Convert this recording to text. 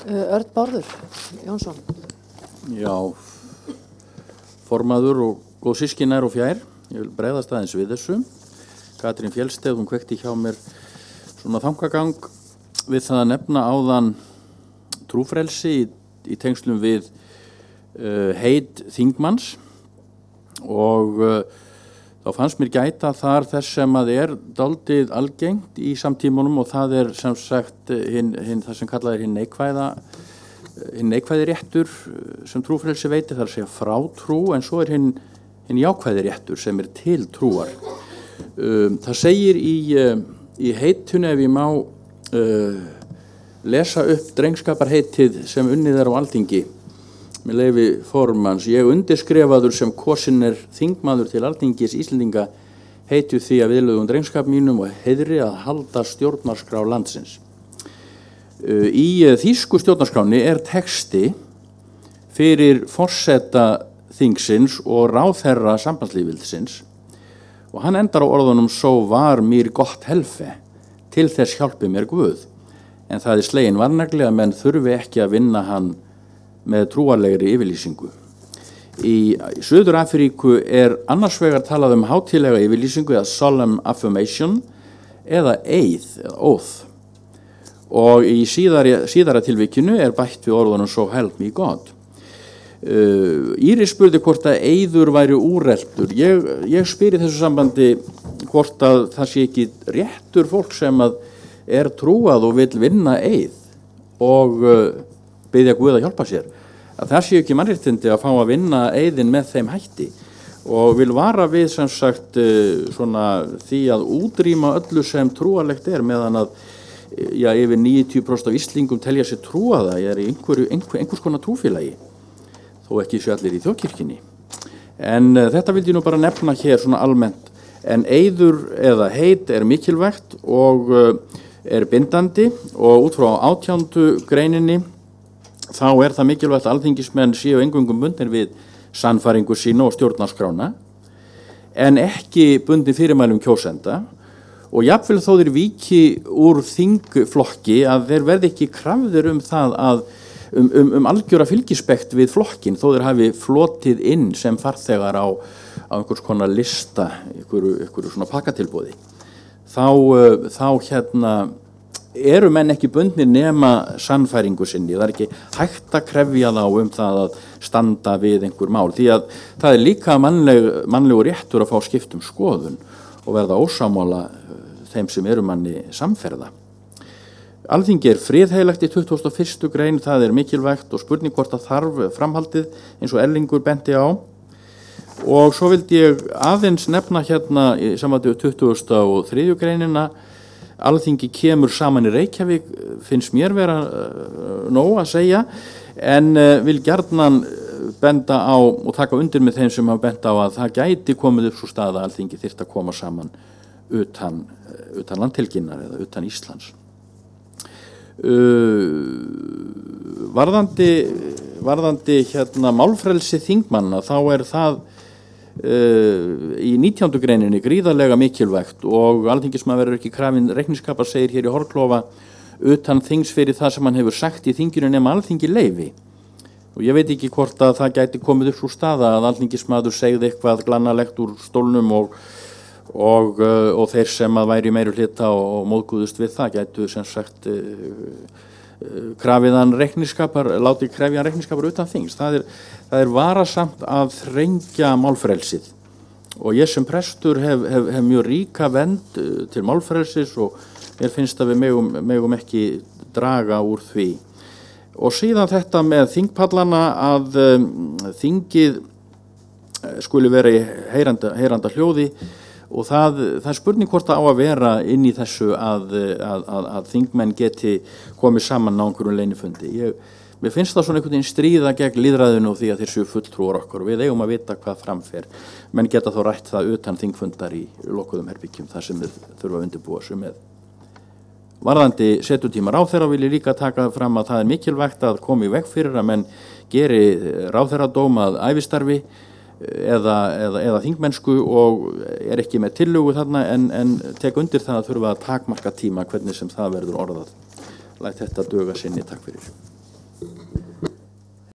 Örn Bárður Jónsson. Já, formaður og góð systkini nær og fjær. Ég vil bregðast aðeins við þessu. Katrín Fjellsteð, hún kveikti hjá mér svona þangagang við það að nefna áðan trúfrelsi í tengslum við heit þingmanns og þá fannst mér gæta þar þess sem að dálítið algengt í samtímanum og það sem sagt það sem kallað hinn neikvæði réttur sem trúfrelsi veitir, það að segja frátrú, en svo hinn jákvæði réttur sem til trúar. Það segir í heitinu, ef ég má lesa upp drengskaparheitið sem unnið á Alþingi, með leyfi formans: ég undirskrifaður sem kosinn þingmaður til Alþingis Íslendinga heitu því að viðlögum drengskap mínum og heiðri að halda stjórnarskrá landsins. Í þýsku stjórnarskráni texti fyrir forseta þingsins og ráðherra sambandslýðveldisins og hann endar á orðunum: svo var mér gott helfe, til þess hjálpi mér Guð, en það slegin varnagli að menn þurfi ekki að vinna hann með trúarlegri yfirlýsingu. Í Suður-Afríku annars vegar talað hátíðlega yfirlýsingu eða solemn affirmation eða eið eða oath, og í síðara tilvikinu bætt við orðunum so help me God. Íris spurði hvort að eiður væri úreltur. Ég spyr í þessu sambandi hvort að það sé ekki réttur fólk sem að trúað og vill vinna eið og biðja Guð að hjálpa sér, að það sé ekki mannréttindi að fá að vinna eiðin með þeim hætti, og vil vara við sem sagt því að útrýma öllu sem trúarlegt meðan að yfir 90% af Íslingum telja sér trúaða í einhvers konar trúfélagi, þó ekki sé allir í þjóðkirkjunni. En þetta vildi ég nú bara nefna hér svona almennt. En eiður eða heit mikilvægt og bindandi, og út frá 18. greininni þá það mikilvægt að alþingismenn séu eingöngum bundnir við sannfæringu sína og stjórnarskrána, en ekki bundnir fyrirmælum kjósenda, og jafnvel þó þeir víki úr þingflokki að þeir verði ekki krafðir það að algjöra fylgispekt við flokkin, þó þeir hafi flotið inn sem farþegar á einhvers konar lista, einhverju svona pakkatilboði. Þá menn ekki bundnir nema sannfæringu sinni. Það ekki hægt að krefja þá það að standa við einhver mál, því að það líka mannlegur réttur að fá skiptum skoðun og verða ósammála þeim sem manni samferða. Alþingi friðheilagt í 21. grein, það mikilvægt og spurning hvort að þarf framhaldið eins og Erlingur benti á. Og svo vildi ég aðeins nefna í sambandi við 23. greinina: Alþingi kemur saman í Reykjavík, finnst mér vera nóg að segja, en vil gjarnan benda á og taka undir með þeim sem hafa bent á að það gæti komið upp svo stað að Alþingi þyrfti að koma saman utan landhelginnar eða utan Íslands. Varðandi málfrelsi þingmanna, þá það í 19. greininni gríðarlega mikilvægt, og alþingismaður verður ekki krafinn reikningsskapar, segir hér í Hornklofa, utan þings fyrir það sem hann hefur sagt í þinginu nema Alþingi leyfi. Og ég veit ekki hvort að það gæti komið upp svo staða að alþingismaður segði eitthvað glannalegt úr stólnum og þeir sem að væri meirihluta og móðguðust við það gætu sem sagt krafiðan reikningsskapar, látið krefja reikningsskapar utan þings. Það varasamt að þrengja málfrelsið, og ég sem prestur hef mjög ríka vernd til málfrelsis og mér finnst að við megum ekki draga úr því. Og síðan þetta með þingpallana, að þingið skuli vera í heyranda hljóði, og það spurning hvort það á að vera inn í þessu að þingmenn geti komið saman á einhverjum leynifundi. Mér finnst það svona einhvern veginn stríða gegn lýðræðinu og því að þeir séu fulltrúar okkur, og við eigum að vita hvað framfer. Menn geta þá rætt það utan þingfundar í lokuðum herbyggjum, þar sem við þurfa að undirbúa sig með. Varðandi setutíma ráðherra vil ég líka taka fram að það mikilvægt að koma í veg fyrir að menn geri ráðherradóm að ævistarfi eða þingmennsku, og ekki með tillögu þarna, en tek undir það að þurfa að takmarka tíma hvernig sem það verður orðað. Læt þetta duga sinni. Takk fyrir.